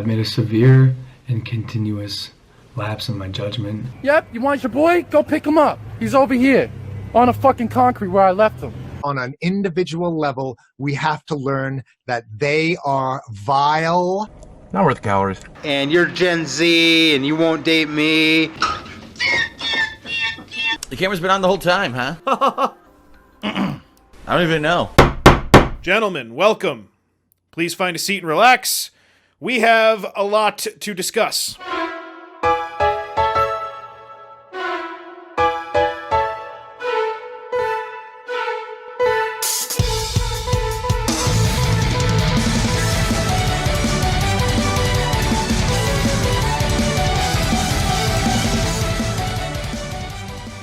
made a severe and continuous lapse in my judgment. Yep, you want your boy? Go pick him up. He's over here on the fucking concrete where I left him. On an individual level, we have to learn that they are vile. Not worth calories. And you're Gen Z and you won't date me. The camera's been on the whole time, huh? I don't even know. Gentlemen, welcome. Please find a seat and relax. We have a lot to discuss.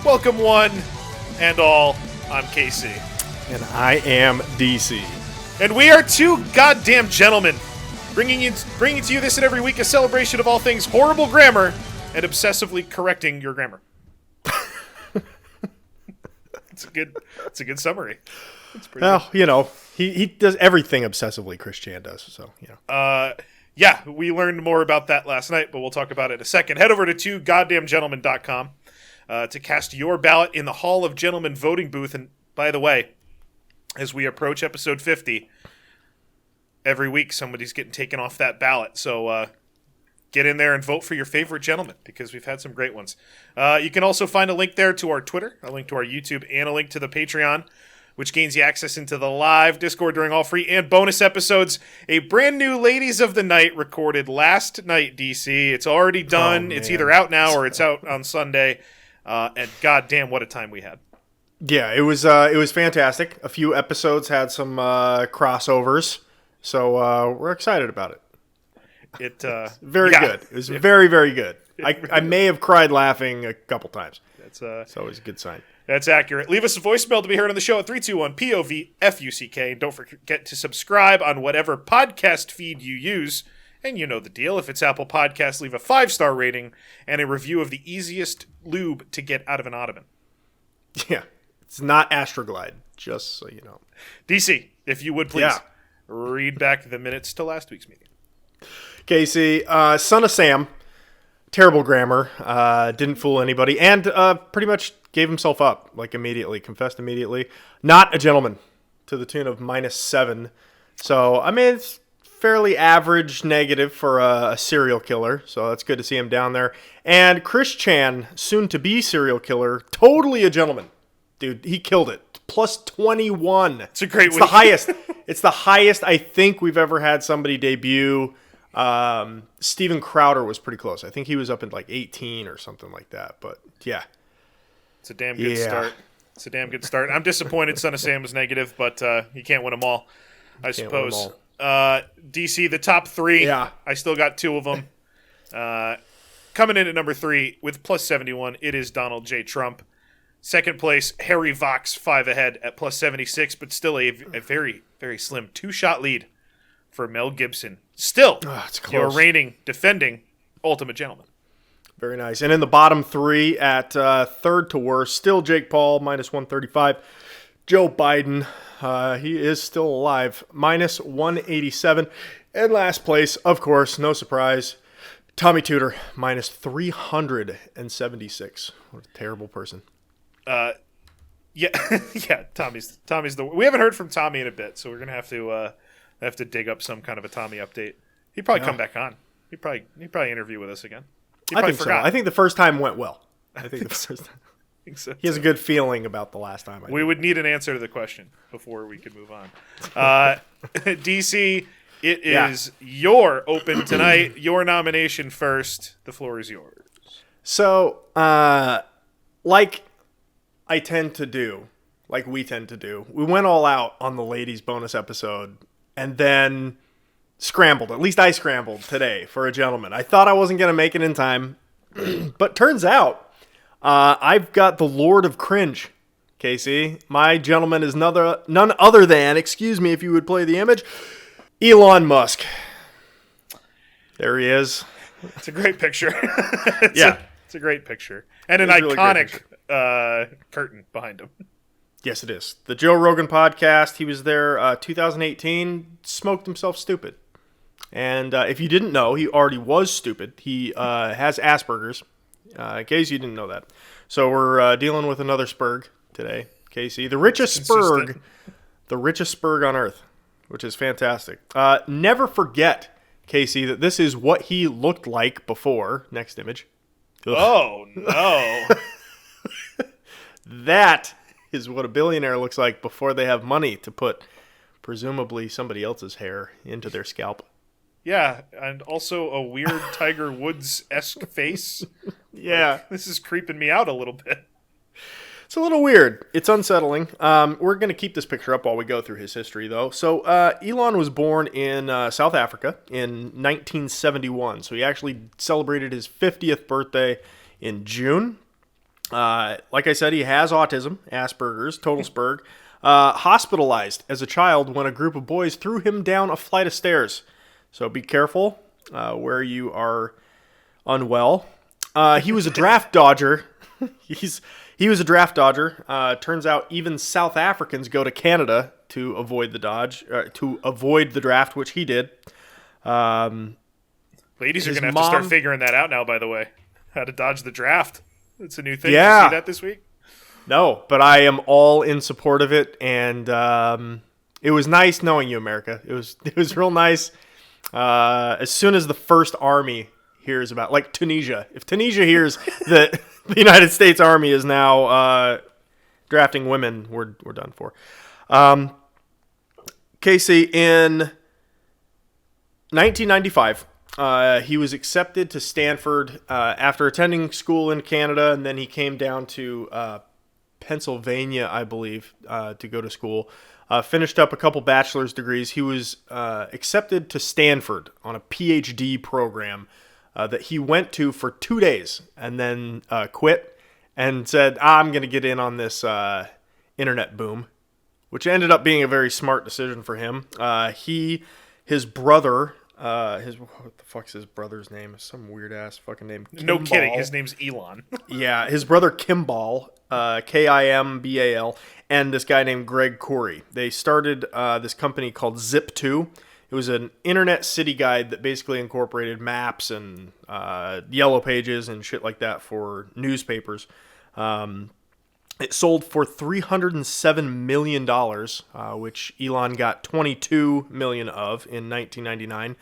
Welcome one and all, I'm Casey. And I am DC. And we are two goddamn gentlemen, bringing to you this and every week a celebration of all things horrible grammar and obsessively correcting your grammar. It's a good summary. It's pretty well, good. You know, he does everything obsessively Chris Chan does, so, you know. Yeah, we learned more about that last night, but we'll talk about it in a second. Head over to twogoddamngentlemen.com. To cast your ballot in the Hall of Gentlemen voting booth. And by the way, as we approach episode 50, every week somebody's getting taken off that ballot. So get in there and vote for your favorite gentleman, because we've had some great ones. You can also find a link there to our Twitter, a link to our YouTube, and a link to the Patreon, which gains you access into the live Discord during all free and bonus episodes. A brand new Ladies of the Night recorded last night, DC. It's already done. It's either out now or it's out on Sunday. And goddamn, what a time we had! Yeah, it was fantastic. A few episodes had some crossovers, so we're excited about it. Very good. It was very, very good. I may have cried laughing a couple times. It's always a good sign. That's accurate. Leave us a voicemail to be heard on the show at 321-POV-FUCK. And don't forget to subscribe on whatever podcast feed you use. And you know the deal. If it's Apple Podcasts, leave a 5-star rating and a review of the easiest lube to get out of an ottoman. Yeah. It's not Astroglide, just so you know. DC, if you would please read back the minutes to last week's meeting. Casey, son of Sam, terrible grammar, didn't fool anybody, and pretty much gave himself up, like immediately, confessed immediately. Not a gentleman, to the tune of -7. So, I mean, it's fairly average negative for a serial killer, so it's good to see him down there. And Chris Chan, soon to be serial killer, totally a gentleman. Dude, he killed it. +21. It's a great week. The highest. It's the highest I think we've ever had somebody debut. Steven Crowder was pretty close. I think he was up in like 18 or something like that. But yeah. It's a damn good start. It's a damn good start. I'm disappointed Son of Sam was negative, but you can't win them all, I suppose. DC, the top 3. Yeah. I still got 2 of them. Coming in at number 3 with +71, it is Donald J. Trump. Second place, Harry Vox, 5 ahead at +76, but still a very, very slim 2-shot lead for Mel Gibson. Still, it's close. Your reigning, defending Ultimate Gentleman. Very nice. And in the bottom 3 at third to worst, still Jake Paul, -135. Joe Biden, he is still alive, -187. And last place, of course, no surprise, Tommy Tudor, -376. What a terrible person. Yeah, Tommy's the. We haven't heard from Tommy in a bit, so we're gonna have to dig up some kind of a Tommy update. He'd probably come back on. He'd probably interview with us again. I think so. I think the first time went well. I think the first time. So he has a good feeling about the last time. We would need an answer to the question before we could move on. DC, it is your open tonight. Your nomination first. The floor is yours. So, like I tend to do, like we tend to do, we went all out on the ladies bonus episode and then scrambled. At least I scrambled today for a gentleman. I thought I wasn't going to make it in time, but turns out I've got the Lord of Cringe, Casey. My gentleman is none other than, excuse me if you would play the image, Elon Musk. There he is. It's a great picture. It's a great picture. And an iconic curtain behind him. Yes, it is. The Joe Rogan podcast, he was there 2018, smoked himself stupid. And if you didn't know, he already was stupid. He has Asperger's, in case you didn't know that. So we're dealing with another Spurg today, Casey. The richest Spurg on Earth, which is fantastic. Never forget, Casey, that this is what he looked like before. Next image. Ugh. Oh, no. That is what a billionaire looks like before they have money to put, presumably, somebody else's hair into their scalp. Yeah, and also a weird Tiger Woods-esque face. Yeah. Like, this is creeping me out a little bit. It's a little weird. It's unsettling. We're going to keep this picture up while we go through his history, though. So Elon was born in South Africa in 1971. So he actually celebrated his 50th birthday in June. Like I said, he has autism, Asperger's, total Spurg. Hospitalized as a child when a group of boys threw him down a flight of stairs. So be careful where you are unwell. He was a draft dodger. He was a draft dodger. Turns out even South Africans go to Canada to avoid the draft, which he did. Ladies are going to have to start figuring that out now, by the way. How to dodge the draft. It's a new thing. Yeah. Did you see that this week? No, but I am all in support of it, and it was nice knowing you, America. It was real nice. As soon as the first army hears about, like Tunisia, if Tunisia hears that the United States Army is now drafting women, we're done for. Casey, in 1995, he was accepted to Stanford after attending school in Canada, and then he came down to Pennsylvania, I believe, to go to school. Finished up a couple bachelor's degrees. He was accepted to Stanford on a PhD program that he went to for 2 days and then quit and said, I'm going to get in on this internet boom, which ended up being a very smart decision for him. His brother, what the fuck's his brother's name? Some weird ass fucking name. No kidding. His name's Elon. Yeah, his brother Kimball, Kimbal, and this guy named Greg Corey. They started this company called Zip2. It was an internet city guide that basically incorporated maps and yellow pages and shit like that for newspapers. It sold for $307 million, which Elon got $22 million of in 1999.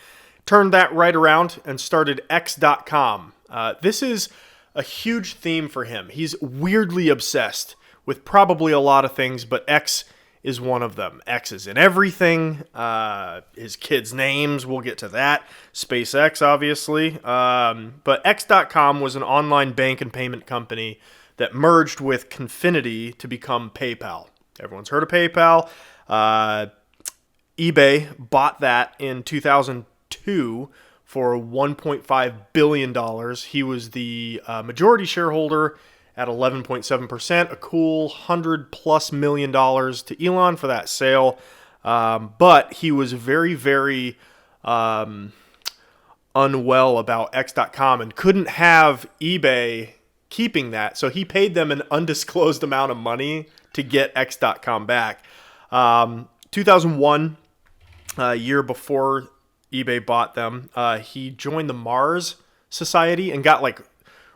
Turned that right around and started X.com. This is a huge theme for him. He's weirdly obsessed with probably a lot of things, but X is one of them. X is in everything. His kids' names, we'll get to that. SpaceX, obviously. But X.com was an online bank and payment company that merged with Confinity to become PayPal. Everyone's heard of PayPal. eBay bought that in 2002 for $1.5 billion. He was the majority shareholder at 11.7%, a cool $100+ million to Elon for that sale. But he was very, very unwell about X.com and couldn't have eBay keeping that. So he paid them an undisclosed amount of money to get X.com back. 2001, a year before eBay bought them, he joined the Mars Society and got like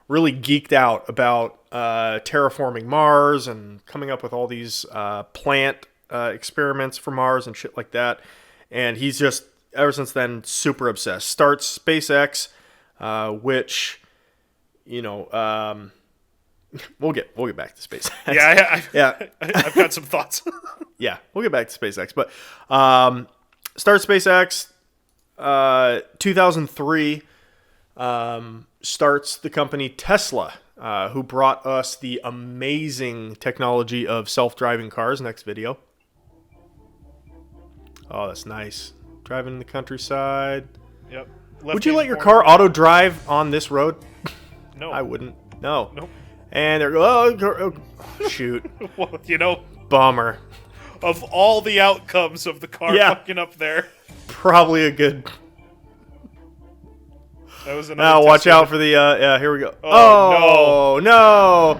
really geeked out about terraforming Mars and coming up with all these plant experiments for Mars and shit like that. And he's just, ever since then, super obsessed. Starts SpaceX, which, you know, we'll get back to SpaceX. Yeah, I've got some thoughts. Yeah, we'll get back to SpaceX. But starts SpaceX, 2003, starts the company Tesla, who brought us the amazing technology of self-driving cars. Next video. Oh, that's nice. Driving in the countryside. Yep. Would you let your car auto-drive on this road? No. I wouldn't. No. Nope. And they're oh, shoot. Well, you know, Bummer. of all the outcomes of the car fucking up there, Probably a good. that was another. Now watch Tesla. out for the. Yeah, here we go. Oh, no!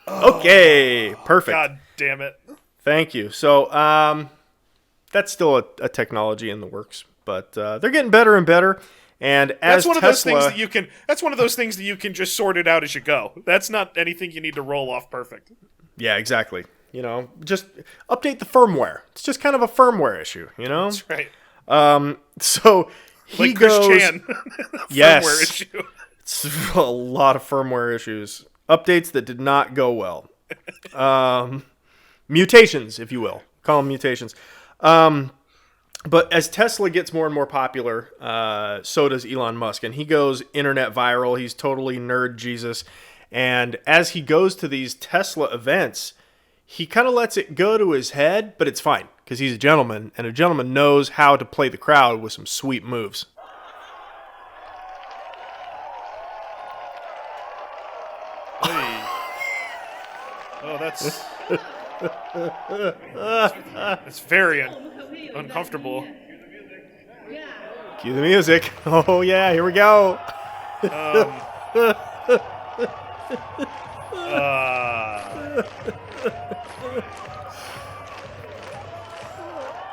Okay, perfect. God damn it. Thank you. So, that's still a technology in the works, but they're getting better and better. And as That's one of Tesla, those things that you can. That's one of those things that you can just sort it out as you go. That's not anything you need to roll off perfect. yeah, exactly. You know, just update the firmware. It's just kind of a firmware issue. You know, That's right. so he Like Chris goes. Chan. Yes. Firmware issue. It's a lot of firmware issues. Updates that did not go well. Mutations, if you will. Call them mutations. But as Tesla gets more and more popular, so does Elon Musk. And he goes internet viral. He's totally nerd Jesus. And as he goes to these Tesla events, he kind of lets it go to his head, but it's fine because he's a gentleman. And a gentleman knows how to play the crowd with some sweet moves. Oh, that's it's very uncomfortable. Cue the music. Oh, yeah, here we go.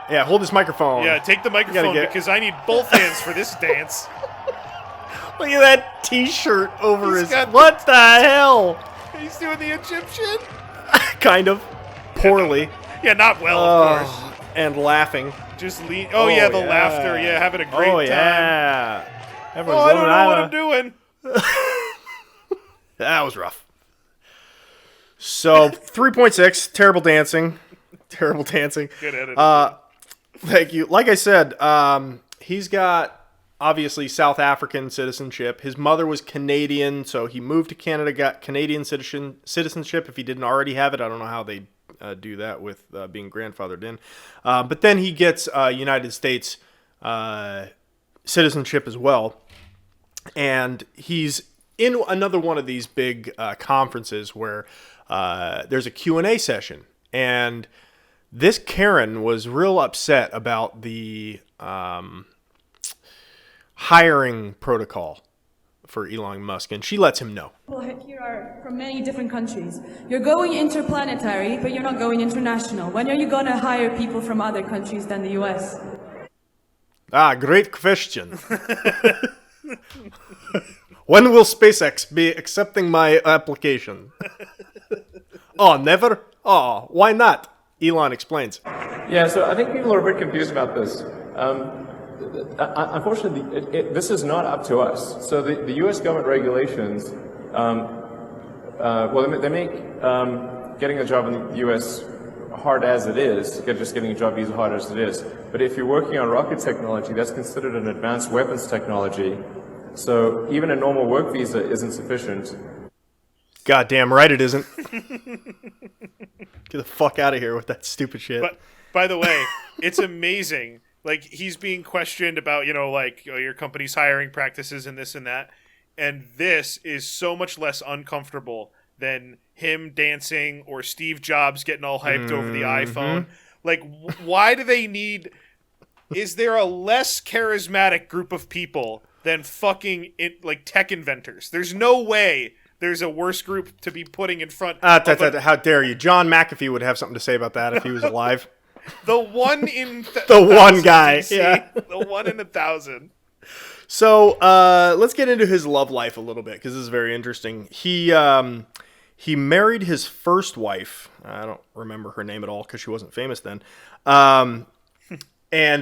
Yeah, hold this microphone. Yeah, take the microphone because I need both hands for this dance. Look at that T-shirt over He's his... got- What the hell? He's doing the Egyptian. Kind of. Poorly. Yeah, not well, of course. And laughing. Just lean. Oh, yeah, the laughter. Yeah, having a great Oh, time. yeah. Oh, Everyone's I don't living know what on I'm doing. That was rough. So, 3.6. Terrible dancing. Terrible dancing. Good editing. Thank you. Like I said, he's got obviously South African citizenship. His mother was Canadian, so he moved to Canada, got Canadian citizenship. If he didn't already have it, I don't know how they do that with being grandfathered in. But then he gets United States citizenship as well. And he's in another one of these big conferences where there's a Q&A session. And this Karen was real upset about the hiring protocol for Elon Musk, and she lets him know. People here are from many different countries. You're going interplanetary, but you're not going international. When are you going to hire people from other countries than the US? Great question. When will SpaceX be accepting my application? Oh, never? Oh, why not? Elon explains. Yeah, so I think people are a bit confused about this. Unfortunately, this is not up to us. So the U.S. government regulations, they make getting a job in the U.S. hard as it is, just getting a job visa hard as it is. But if you're working on rocket technology, that's considered an advanced weapons technology. So even a normal work visa isn't sufficient. Goddamn right it isn't. Get the fuck out of here with that stupid shit. But by the way, it's amazing. Like, he's being questioned about, your company's hiring practices and this and that. And this is so much less uncomfortable than him dancing or Steve Jobs getting all hyped over the iPhone. Like, why do they need... Is there a less charismatic group of people than fucking, tech inventors? There's no way there's a worse group to be putting in front. How dare you? John McAfee would have something to say about that if he was alive. The one in the one guy, DC, yeah, the one in 1,000. So let's get into his love life a little bit because this is very interesting. He married his first wife. I don't remember her name at all because she wasn't famous then. And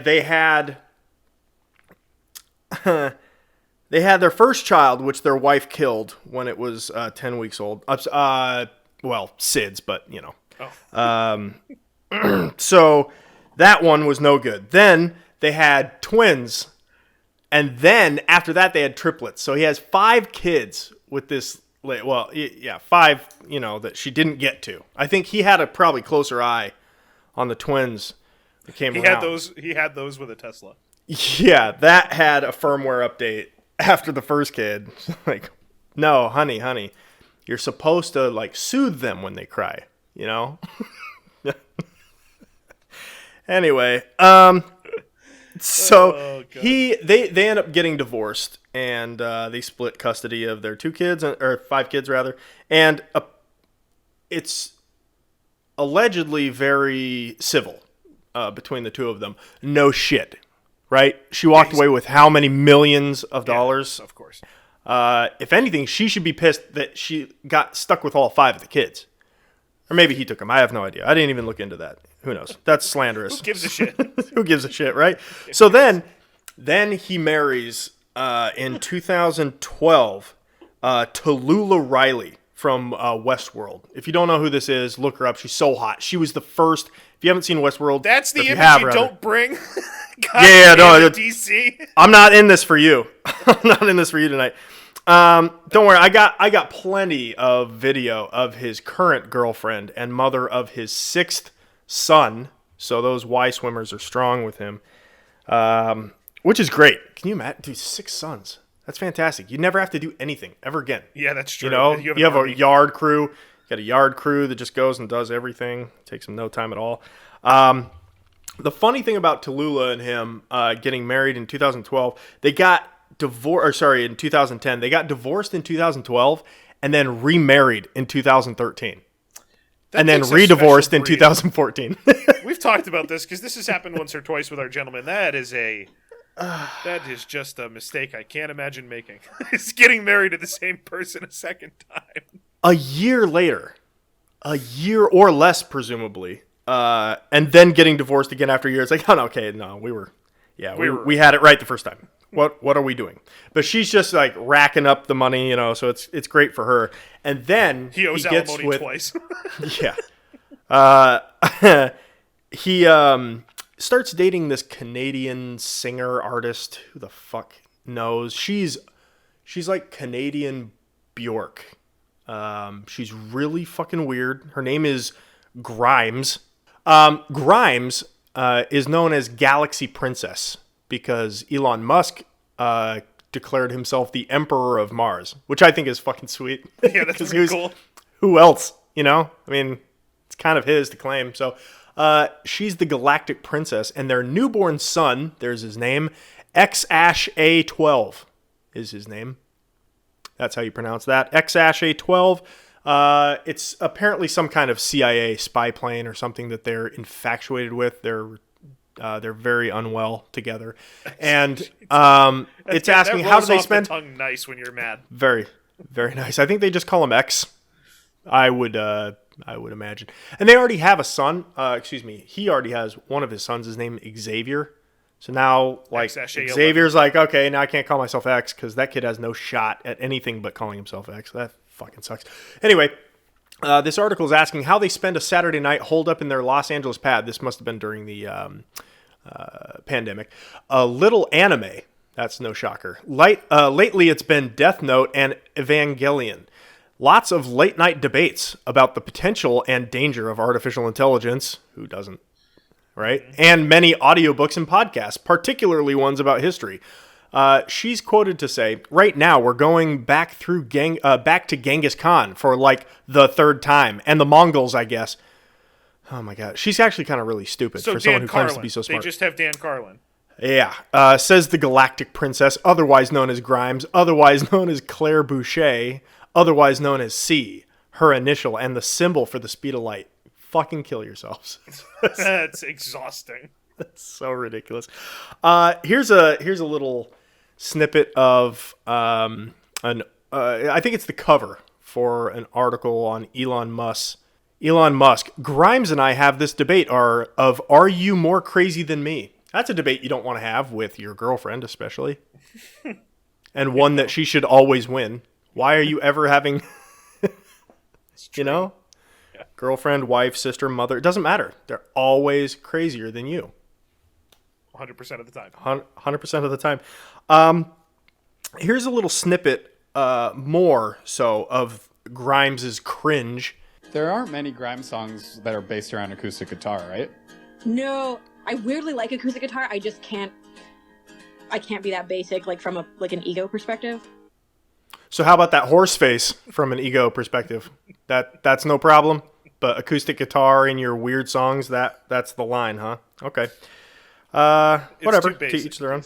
they had their first child, which their wife killed when it was 10 weeks old. SIDS, but you know. Oh. So that one was no good. Then they had twins. And then after that, they had triplets. So he has 5 kids with this. Well, yeah, 5, that she didn't get to. I think he had a probably closer eye on the twins that came around. He had those with a Tesla. Yeah, that had a firmware update after the first kid. Like, no, honey, you're supposed to soothe them when they cry, Anyway, so they end up getting divorced, and they split custody of their 2 kids, or 5 kids rather, and it's allegedly very civil between the 2 of them. No shit, right? She walked away with how many millions of dollars? Of course. If anything, she should be pissed that she got stuck with all 5 of the kids. Or maybe he took them. I have no idea. I didn't even look into that. Who knows? That's slanderous. Who gives a shit? Who gives a shit, right? So then he marries in 2012 Tallulah Riley from Westworld. If you don't know who this is, look her up. She's so hot. She was the first. If you haven't seen Westworld, That's the or if image you rather, don't bring. Yeah, no, DC. I'm not in this for you. I'm not in this for you tonight. Don't worry. I got plenty of video of his current girlfriend and mother of his 6th son. So those Y swimmers are strong with him, which is great. Can you imagine? Dude, 6 sons. That's fantastic. You never have to do anything ever again. Yeah, that's true. You know, you have a yard crew. You got a yard crew that just goes and does everything. It takes them no time at all. The funny thing about Tallulah and him getting married in 2012, they got divorced. In 2010, they got divorced in 2012, and then remarried in 2013, and then re-divorced in 2014. We've talked about this because this has happened once or twice with our gentleman. That is just a mistake I can't imagine making. It's getting married to the same person a second time. A year later, a year or less, presumably, and then getting divorced again after a year. It's like, oh, no, okay, no, we had it right the first time. What are we doing? But she's just like racking up the money, you know. So it's great for her. And then he owes gets alimony twice. Yeah. He starts dating this Canadian singer artist. Who the fuck knows? She's like Canadian Bjork. She's really fucking weird. Her name is Grimes. Grimes is known as Galaxy Princess because Elon Musk declared himself the Emperor of Mars, which I think is fucking sweet. Yeah, that's pretty cool. Who else? You know? I mean, it's kind of his to claim. So she's the Galactic Princess, and their newborn son, there's his name, XASH-A12 is his name. That's how you pronounce that. XASH-A12. It's apparently some kind of CIA spy plane or something that they're infatuated with. They're very unwell together, and it's asking how do they spend. The tongue nice when you're mad. Very, very nice. I think they just call him X. I would imagine, and they already have a son. He already has one of his sons. His name Xavier. So now, like, Xavier's like, okay, now I can't call myself X because that kid has no shot at anything but calling himself X. That fucking sucks. Anyway, this article is asking how they spend a Saturday night holed up in their Los Angeles pad. This must have been during the pandemic. A little anime. That's no shocker. Lately, it's been Death Note and Evangelion. Lots of late-night debates about the potential and danger of artificial intelligence. Who doesn't? Right? And many audiobooks and podcasts, particularly ones about history. She's quoted to say, right now we're going back to Genghis Khan for like the 3rd time. And the Mongols, I guess. Oh my God. She's actually kind of really stupid for someone who claims to be so smart. They just have Dan Carlin. Yeah. Says the Galactic Princess, otherwise known as Grimes, otherwise known as Claire Boucher, otherwise known as C, her initial, and the symbol for the speed of light. Fucking kill yourselves. That's exhausting. That's so ridiculous. Here's a little snippet of I think it's the cover for an article on Elon Musk. Elon Musk. Grimes and I have this debate of are you more crazy than me? That's a debate you don't want to have with your girlfriend, especially, and one that she should always win. Why are you ever having, you know? Girlfriend, wife, sister, mother. It doesn't matter. They're always crazier than you. 100% of the time. 100% of the time. Here's a little snippet, more so, of Grimes' cringe. There aren't many Grimes songs that are based around acoustic guitar, right? No, I weirdly like acoustic guitar. I just can't. I can't be that basic, like from an ego perspective. So how about that horse face from an ego perspective? That's no problem. But acoustic guitar in your weird songs, that's the line, huh? Okay. Whatever. To each their own.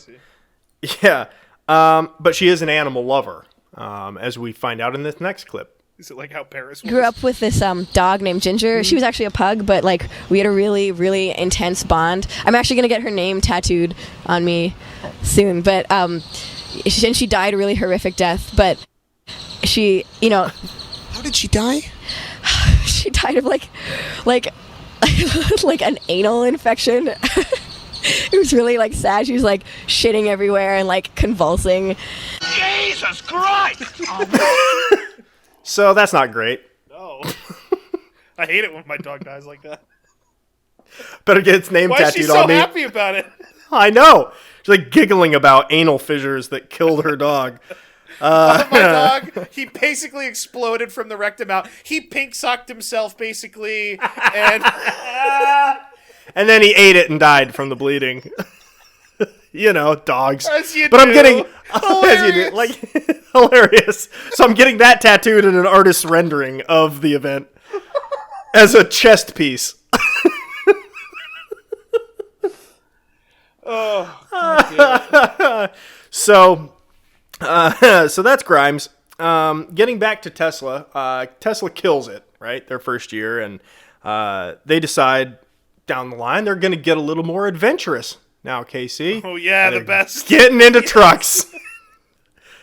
Yeah. But she is an animal lover, as we find out in this next clip. Is it like how Paris was? Grew up with this dog named Ginger. She was actually a pug, but like we had a really, really intense bond. I'm actually gonna get her name tattooed on me soon. But she died a really horrific death. But she, how did she die? She died of like like an anal infection. It was really like sad. She was like shitting everywhere and like convulsing. Jesus Christ! So that's not great. No. I hate it when my dog dies like that. Better get its name Why tattooed is she so on me. happy about it? I know. She's like giggling about anal fissures that killed her dog. My dog, he basically exploded from the rectum out. He pink socked himself basically, and and then he ate it and died from the bleeding. Dogs. As you but do. I'm getting Hilarious. as you do, like hilarious. So I'm getting that tattooed in an artist's rendering of the event as a chest piece. Oh. So that's Grimes. Getting back to Tesla, Tesla kills it, right? Their first year, and they decide down the line they're going to get a little more adventurous now, Casey. Oh yeah, the best. Getting into trucks.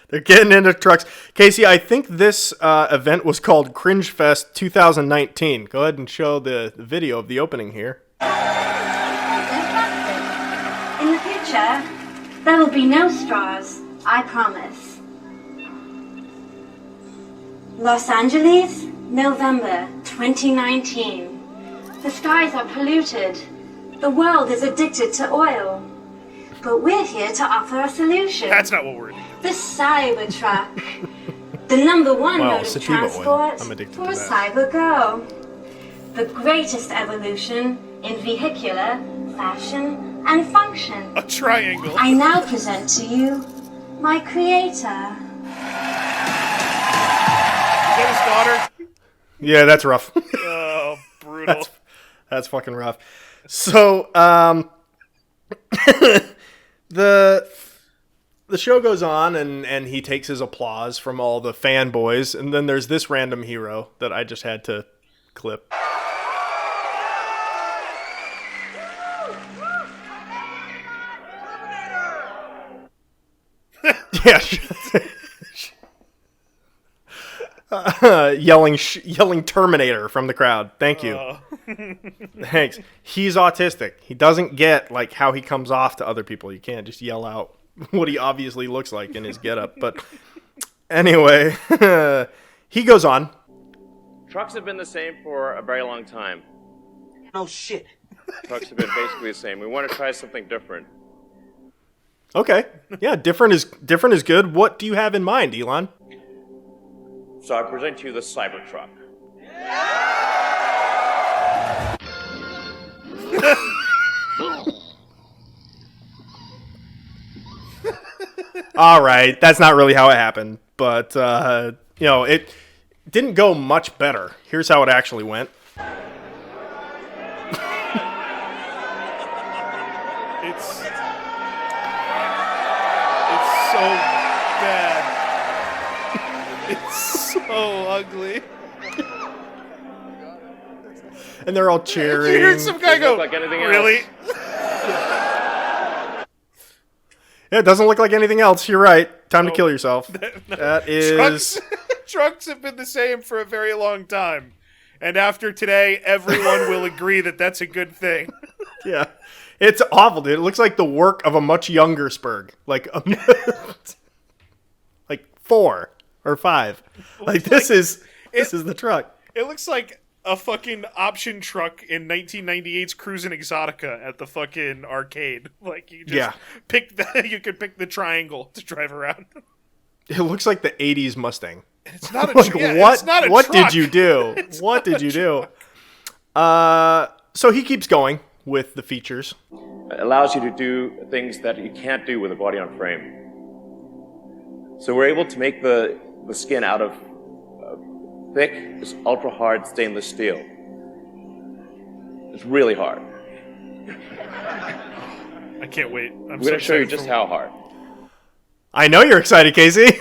They're getting into trucks. Casey, I think this event was called Cringe Fest 2019. Go ahead and show the video of the opening here. In the future, there will be no straws, I promise. Los Angeles, November 2019. The skies are polluted. The world is addicted to oil. But we're here to offer a solution. That's not what we're doing. The Cybertruck. The number one Well, mode of sativa oil. transport I'm addicted for to a that. CyberGo. The greatest evolution in vehicular fashion and function. A triangle. I now present to you my creator. Is that his daughter? Yeah, that's rough. Oh, brutal. That's fucking rough. So, the show goes on, and he takes his applause from all the fanboys, and then there's this random hero that I just had to clip. Yeah. Yelling Terminator from the crowd. Thank you. Thanks. He's autistic. He doesn't get like how he comes off to other people. You can't just yell out what he obviously looks like in his getup. But anyway, he goes on. Trucks have been the same for a very long time. No shit. Trucks have been basically the same. We want to try something different. Okay. Yeah, different is good. What do you have in mind, Elon? So I present to you the Cybertruck. All right, that's not really how it happened, but it didn't go much better. Here's how it actually went. It's so bad. It's so ugly. And they're all cheering. You heard some guy go, like anything really? Yeah, it doesn't look like anything else. You're right. Time to kill yourself. That is... Trucks have been the same for a very long time. And after today, everyone will agree that that's a good thing. Yeah. It's awful, dude. It looks like the work of a much younger Spurg. Like 4 or 5. Like this is the truck. It looks like a fucking option truck in 1998's Cruisin' Exotica at the fucking arcade. Like you just pick you could pick the triangle to drive around. It looks like the 80s Mustang. It's not a like, it's not a what truck. did you do? What did you do? So he keeps going with the features. It allows you to do things that you can't do with a body on frame. So we're able to make the skin out of thick, just ultra hard stainless steel. It's really hard. I can't wait. I'm going to show you just how hard. I know you're excited, Casey.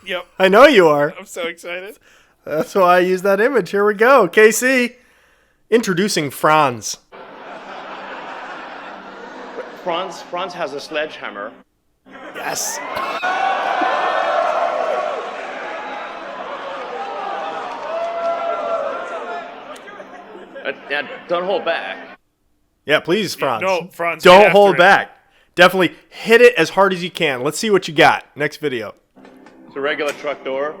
Yep. I know you are. I'm so excited. That's why I use that image. Here we go. KC. Introducing Franz. Franz has a sledgehammer. Yes. Yeah, don't hold back. Yeah, please, Franz. No, Franz, don't get hold after it. back. Definitely hit it as hard as you can. Let's see what you got. Next video. It's a regular truck door.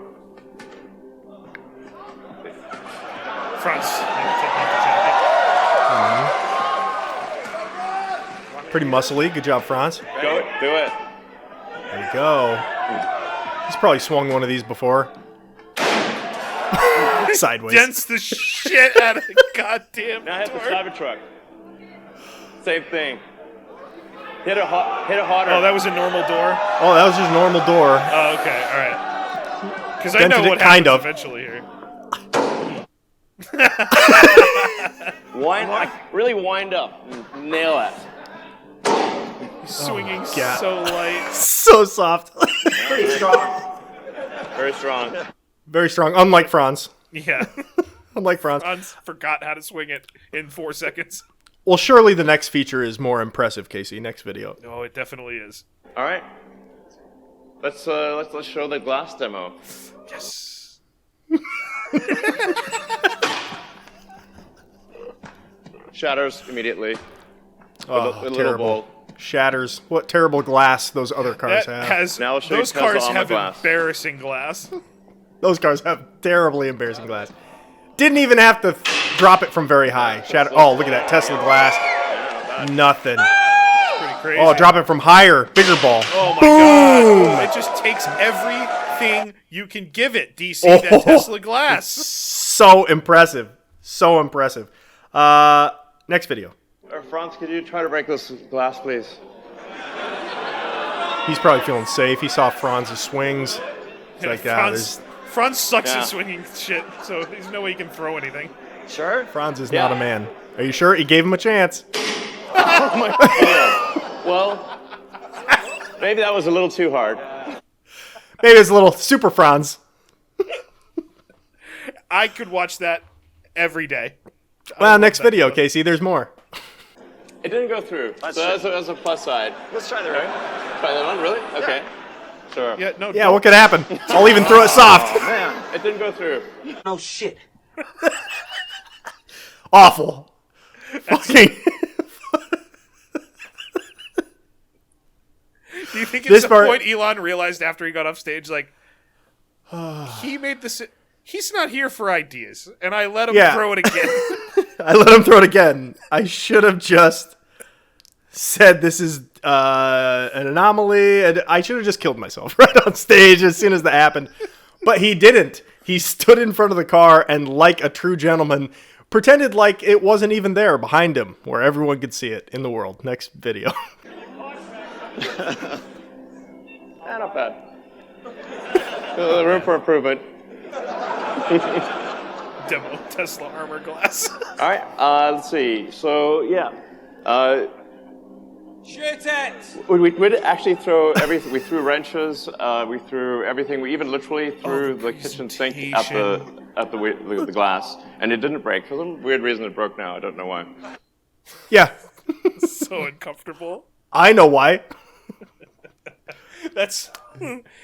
Franz. Pretty muscly. Good job, Franz. Go, do it. There you go. He's probably swung one of these before. Sideways. Dents the shit out of the goddamn Now hit the door. Cybertruck. Same thing. Hit it harder. Oh, that was a normal door? Oh, that was just normal door. Oh, okay, alright. Because I Dented know it what kind happens of. eventually here. Really wind up. Nail it. He's swinging God. so light. So soft. Pretty strong. Very strong. Very strong. Unlike Franz. Yeah. Unlike Franz. Franz forgot how to swing it in 4 seconds. Well, surely the next feature is more impressive, Casey. Next video. Oh, it definitely is. All right. Let's show the glass demo. Yes. Shatters immediately. Oh, with a little terrible. bolt. Shatters. What terrible glass those other cars That have. has, Now I'll show you those Tesla cars armor have glass. embarrassing glass. Those cars have terribly embarrassing glass. Didn't even have to drop it from very high. Shatter. Oh, look at that Tesla glass. Nothing. Pretty crazy. Oh, drop it from higher, bigger ball. Oh my Boom! god. It just takes everything you can give it, DC, that Tesla glass. So impressive. So impressive. Next video. Franz, could you try to break this glass, please? He's probably feeling safe. He saw Franz's swings. It's like, Franz sucks Yeah. at swinging shit, so there's no way he can throw anything. Sure. Franz is not a man. Are you sure? He gave him a chance. Oh my god. Well, maybe that was a little too hard. Maybe it's a little super Franz. I could watch that every day. Well, next video, Casey. There's more. It didn't go through. So that's a plus side. Let's try the All right. Try that one, really? Okay. Sure. Yeah, no. Yeah, what could happen? I'll even throw it soft. Man, it didn't go through. No shit. Awful. Fucking. Do you think This it's the part- point Elon realized after he got off stage, like, he made this... He's not here for ideas, and I let him Yeah. throw it again. I let him throw it again. I should have just said this is an anomaly, and I should have just killed myself right on stage as soon as that happened. But he didn't. He stood in front of the car and, like a true gentleman, pretended like it wasn't even there behind him, where everyone could see it in the world. Next video. Not bad. Room for improvement. Demo Tesla armor glass. All right. Let's see. So yeah. Shit it. We did actually throw everything. We threw wrenches. We threw everything. We even literally threw the kitchen sink at the glass, and it didn't break. For some weird reason, it broke now. I don't know why. Yeah. So uncomfortable. I know why. That's...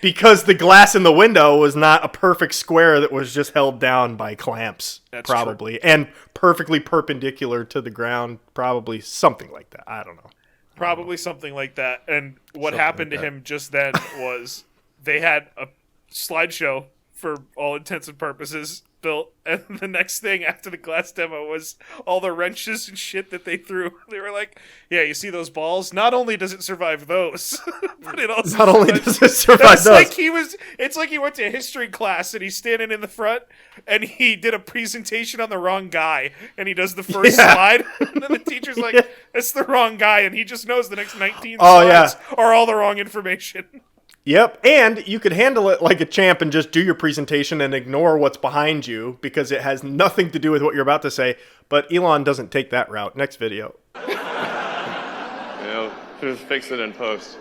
Because the glass in the window was not a perfect square that was just held down by clamps, That's probably. And perfectly perpendicular to the ground, probably something like that. I don't know. Probably something like that. And what Something happened like to that. him just then was they had a slideshow for all intents and purposes built, and the next thing after the glass demo was all the wrenches and shit that they threw. They were like, yeah, you see those balls? Not only does it survive those, but it also Not only survives- does it survive That's those. like it's like he went to history class and he's standing in the front and he did a presentation on the wrong guy and he does the first Yeah. slide and then the teacher's like, that's the wrong guy, and he just knows the next 19 Oh, slides are all the wrong information. Yep, and you could handle it like a champ and just do your presentation and ignore what's behind you because it has nothing to do with what you're about to say. But Elon doesn't take that route. Next video. You know, just fix it in post.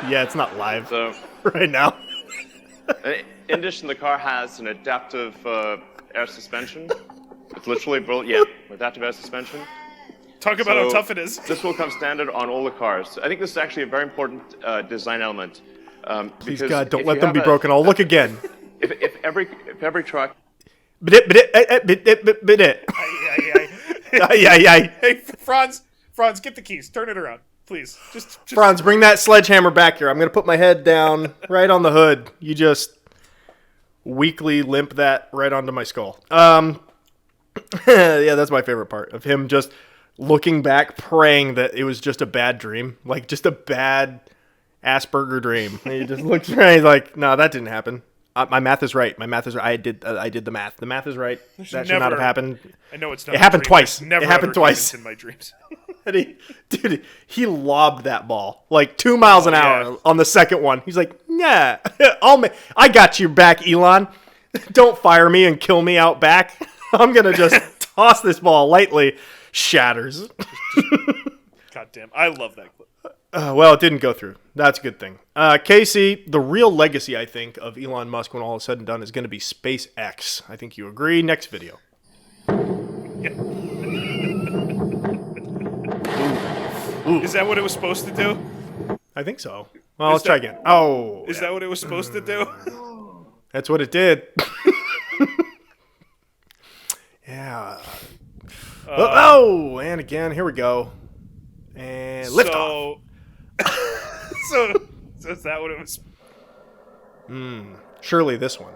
Yeah, it's not live So right now. in addition, the car has an adaptive air suspension. It's literally built, yeah, adaptive air suspension. Talk about how tough it is. This will come standard on all the cars. I think this is actually a very important design element. Please God, don't let them be broken. I'll look again. If every truck. Hey, Franz, get the keys. Turn it around, please. Just Franz, bring that sledgehammer back here. I'm gonna put my head down right on the hood. You just weakly limp that right onto my skull. Yeah, that's my favorite part of him just looking back, praying that it was just a bad dream, like just a bad Asperger dream. And he just looks around, he's like, "No, that didn't happen. My math is right. I did the math. The math is right. That should not have happened. I know it's not. It happened twice. Never it happened twice in my dreams." And he lobbed that ball like 2 miles an hour on the second one. He's like, "Yeah, I got you back, Elon. Don't fire me and kill me out back. I'm gonna just toss this ball lightly." Shatters. God damn, I love that clip. Well, it didn't go through. That's a good thing. Casey, the real legacy, I think, of Elon Musk when all is said and done is going to be SpaceX. I think you agree. Next video. Is that what it was supposed to do? I think so. Well, let's try again. Oh. Is that what it was supposed to do? That's what it did. Yeah. And again, here we go. And lift off. So is that what it was? Surely this one.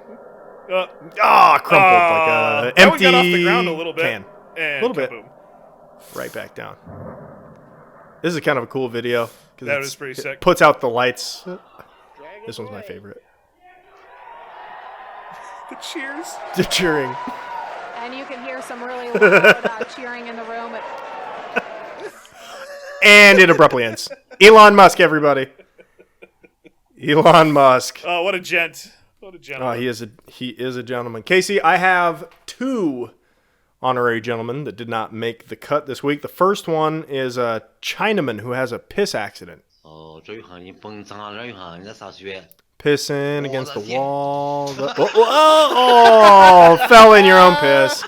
Crumpled like that empty one got off the ground a little bit. can. And a little bit. kaboom. Right back down. This is kind of a cool video. That was pretty sick. It puts out the lights. This one's my favorite. The cheers. The cheering. And you can hear some really loud cheering in the room. And it abruptly ends. Elon Musk, everybody. Elon Musk. Oh, what a gent. What a gentleman. Oh, he is a gentleman. Casey, I have 2 honorary gentlemen that did not make the cut this week. The first one is a Chinaman who has a piss accident. Pissing against the wall. Fell in your own piss.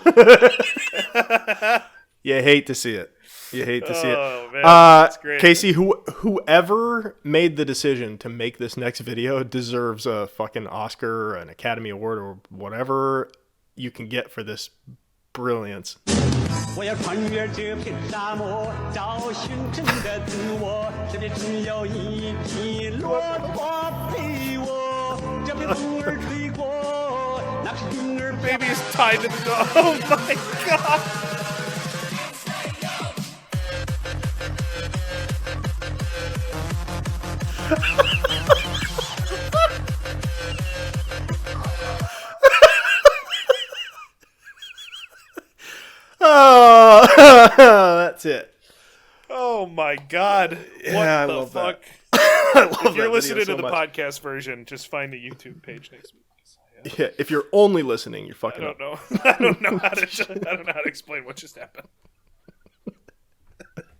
You hate to see it. You hate to see it. Man, that's great. Casey, whoever made the decision to make this next video deserves a fucking Oscar, an Academy Award, or whatever you can get for this brilliance. 我要穿越这片沙漠，找寻真的自我。身边只有一匹骆驼陪我，这片风儿吹过，那是云儿。Baby is tied to the dog. Oh my god. Oh, that's it. Oh my god. Yeah, what I the love fuck? If you're listening to the podcast version, just find the YouTube page next week. Yeah, if you're only listening, you're fucking I don't know how to explain what just happened.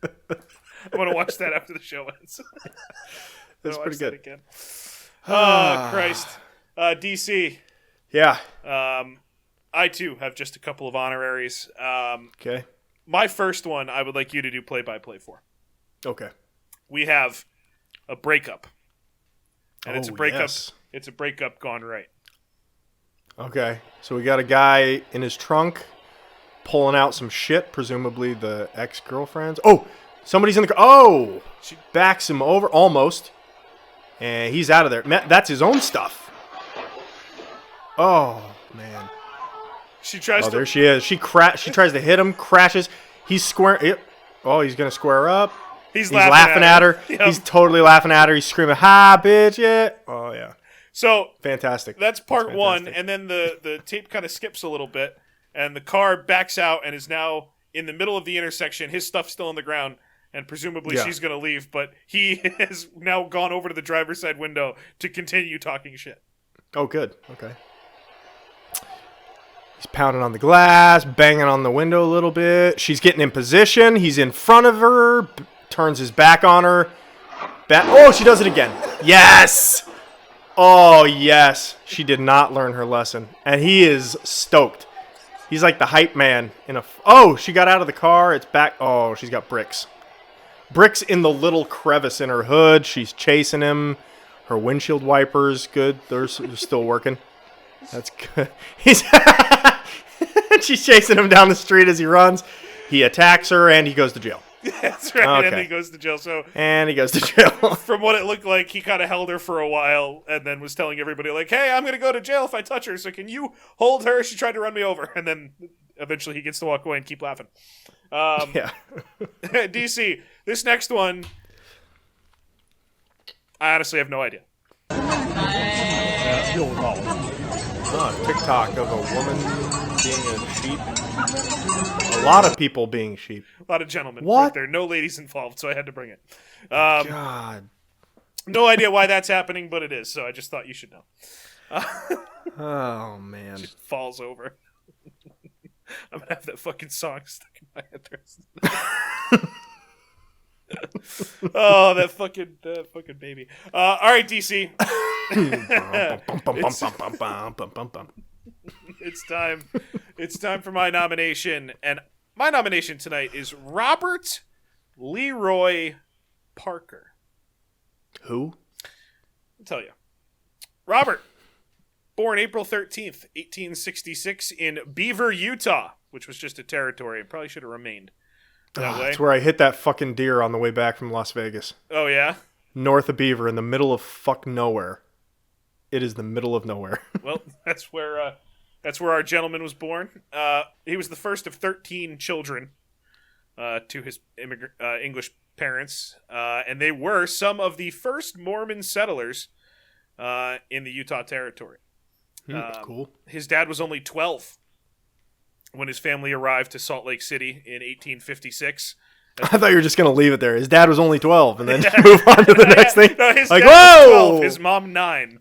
I'm gonna watch that after the show ends. That's pretty good. Again. Oh Christ. DC. Yeah. I too have just a couple of honoraries. Okay. My first one, I would like you to do play-by-play for. Okay. We have a breakup, and it's a breakup. Yes. It's a breakup gone right. Okay, so we got a guy in his trunk pulling out some shit, presumably the ex-girlfriend's. Oh, somebody's in the car. Oh, she backs him over almost, and he's out of there. That's his own stuff. Oh man. She tries to. There she is. She tries to hit him. Crashes. He's square. Yep. Oh, he's gonna square up. He's laughing at her. Yep. He's totally laughing at her. He's screaming, "Ha, bitch!" Yeah. Oh yeah. So fantastic. That's part one, and then the tape kind of skips a little bit, and the car backs out and is now in the middle of the intersection. His stuff's still on the ground, and presumably she's gonna leave, but he has now gone over to the driver's side window to continue talking shit. Oh, good. Okay. He's pounding on the glass, banging on the window a little bit. She's getting in position. He's in front of her, turns his back on her. Oh, she does it again. Yes! Oh, yes. She did not learn her lesson. And he is stoked. He's like the hype man in a... Oh, she got out of the car. It's back. Oh, she's got bricks. Bricks in the little crevice in her hood. She's chasing him. Her windshield wipers, good. They're still working. That's good. She's chasing him down the street as he runs. He attacks her, and he goes to jail. That's right, Okay. and he goes to jail. And he goes to jail. From what it looked like, he kind of held her for a while and then was telling everybody, like, hey, I'm going to go to jail if I touch her, so can you hold her? She tried to run me over. And then eventually he gets to walk away and keep laughing. Yeah. DC, this next one, I honestly have no idea. TikTok of a woman being a sheep. A lot of people being sheep. A lot of gentlemen. What? Right there. No ladies involved, so I had to bring it. God. No idea why that's happening, but it is, so I just thought you should know. Oh, man. Just falls over. I'm going to have that fucking song stuck in my head. Oh, that fucking baby. All right, DC. It's time for my nomination, and my nomination tonight is Robert Leroy Parker. Who? I'll tell you. Robert, born April 13th, 1866 in Beaver, Utah, which was just a territory and probably should have remained that way. That's where I hit that fucking deer on the way back from Las Vegas. Oh, yeah? North of Beaver, in the middle of fuck nowhere. It is the middle of nowhere. Well, that's where our gentleman was born. He was the first of 13 children to his English parents, and they were some of the first Mormon settlers in the Utah Territory. Cool. His dad was only 12 when his family arrived to Salt Lake City in 1856. I thought you were just going to leave it there. His dad was only 12 and then move on to the next thing. No, his like, dad was whoa! 12, his mom 9.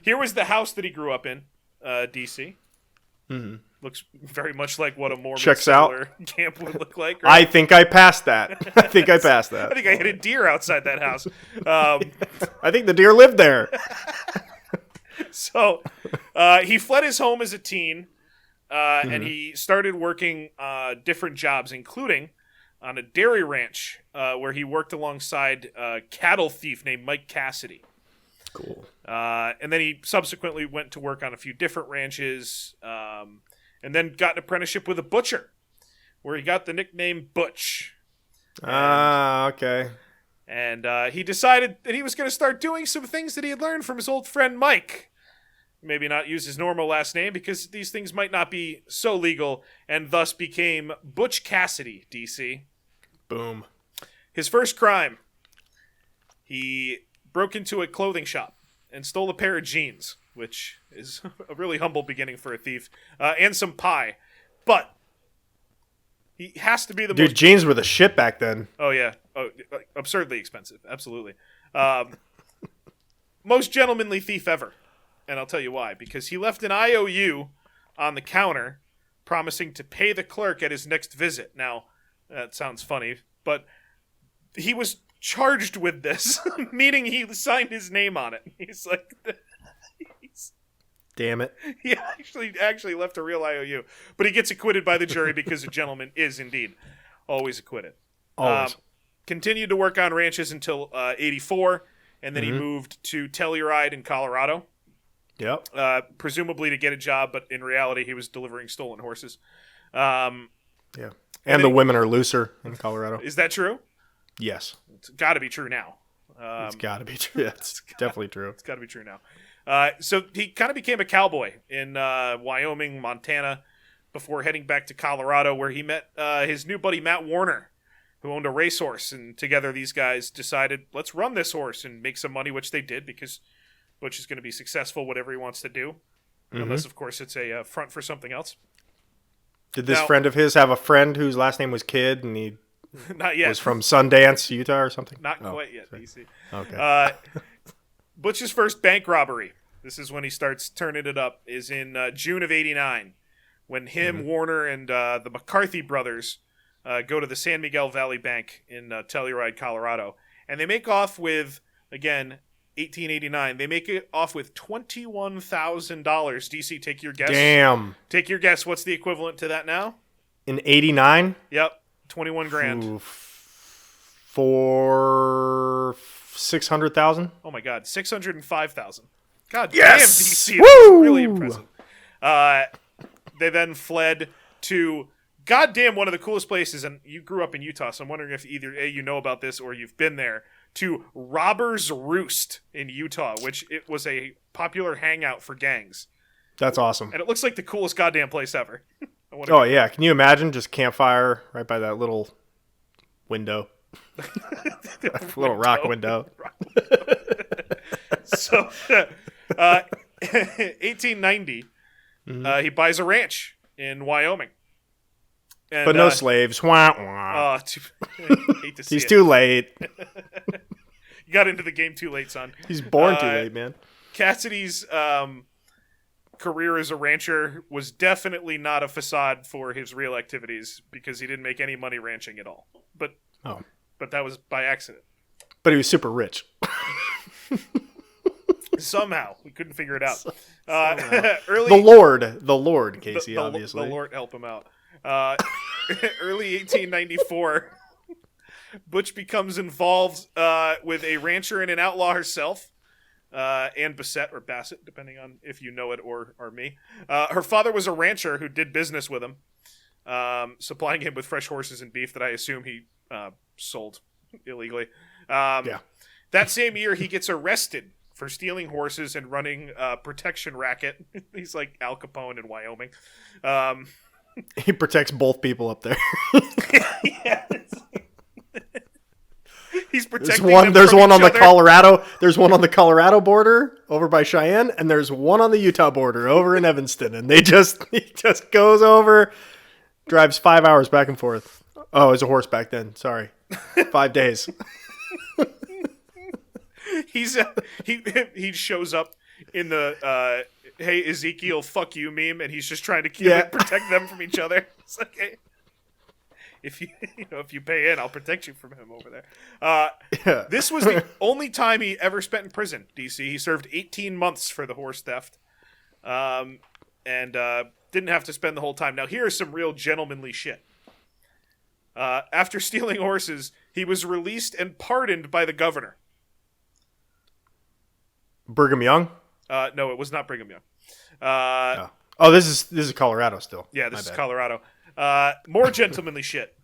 Here was the house that he grew up in, DC. Mm-hmm. Looks very much like what a Mormon Checks out. settler camp would look like. Right? I think I passed that. I think I passed that. I think I hit a deer outside that house. I think the deer lived there. So he fled his home as a teen, and he started working different jobs, including on a dairy ranch where he worked alongside a cattle thief named Mike Cassidy. Cool. And then he subsequently went to work on a few different ranches, and then got an apprenticeship with a butcher, where he got the nickname Butch. Okay. And he decided that he was going to start doing some things that he had learned from his old friend Mike. Maybe not use his normal last name, because these things might not be so legal, and thus became Butch Cassidy, DC. Boom. His first crime, he broke into a clothing shop and stole a pair of jeans, which is a really humble beginning for a thief, and some pie. But he has to be the Dude, jeans were the shit back then. Oh, yeah. Oh, absurdly expensive. Absolutely. Most gentlemanly thief ever. And I'll tell you why. Because he left an IOU on the counter promising to pay the clerk at his next visit. Now, that sounds funny, but he was charged with this, meaning he signed his name on it. He's like... Damn it. He actually left a real IOU. But he gets acquitted by the jury because a gentleman is indeed always acquitted. Always. Continued to work on ranches until 84, and then he moved to Telluride in Colorado. Yep. Presumably to get a job, but in reality he was delivering stolen horses. Yeah. And the women are looser in Colorado. Is that true? Yes. It's got to be true now. It's got to be true. Yeah, it's definitely true. It's got to be true now. So he kind of became a cowboy in Wyoming, Montana, before heading back to Colorado, where he met his new buddy Matt Warner, who owned a racehorse. And together these guys decided, let's run this horse and make some money, which they did, because Butch is going to be successful whatever he wants to do, unless, of course, it's a front for something else. Did this friend of his have a friend whose last name was Kidd, and he not yet was from Sundance, Utah, or something? Not quite yet, DC. Okay. Butch's first bank robbery, this is when he starts turning it up, is in June of 89, when him, Warner, and the McCarthy brothers go to the San Miguel Valley Bank in Telluride, Colorado, and they make off with, again, 1889. They make it off with $21,000. DC, take your guess. Damn. Take your guess. What's the equivalent to that now? In 89? Yep. 21 grand. Ooh, for 600,000? Oh my God. 605,000. God Yes! damn, DC. Woo! That's really impressive. They then fled to goddamn one of the coolest places, and you grew up in Utah, so I'm wondering if either A, you know about this or you've been there, to Robber's Roost in Utah, which it was a popular hangout for gangs. That's awesome. And it looks like the coolest goddamn place ever. Oh, yeah. Can you imagine just campfire right by that little window? Little rock window. So, 1890, he buys a ranch in Wyoming. And, but no slaves. Wah, wah. Hate to see He's it. too late. You got into the game too late, son. He's born too late, man. Cassidy's career as a rancher was definitely not a facade for his real activities because he didn't make any money ranching at all. But that was by accident. But he was super rich. Somehow. We couldn't figure it out. The Lord, Casey, obviously. The Lord help him out. Early 1894, Butch becomes involved with a rancher and an outlaw herself, Ann Bassett, or Bassett, depending on if you know it or me. Her father was a rancher who did business with him, supplying him with fresh horses and beef that I assume he sold illegally. That same year, he gets arrested for stealing horses and running a protection racket. He's like Al Capone in Wyoming. He protects both people up there. He's protecting There's them one from on each the other. Colorado. There's one on the Colorado border over by Cheyenne, and there's one on the Utah border over in Evanston. And he just goes over, drives 5 hours back and forth. Oh, it was a horse back then. Sorry, 5 days. He shows up in the "Hey Ezekiel, fuck you" meme, and he's just trying to protect them from each other. It's like, hey, if you pay in, I'll protect you from him over there. This was the only time he ever spent in prison. DC. He served 18 months for the horse theft, and didn't have to spend the whole time. Now here's some real gentlemanly shit. After stealing horses, he was released and pardoned by the governor. Brigham Young? No, it was not Brigham Young. Oh, this is Colorado still. Yeah, this is Colorado. More gentlemanly shit.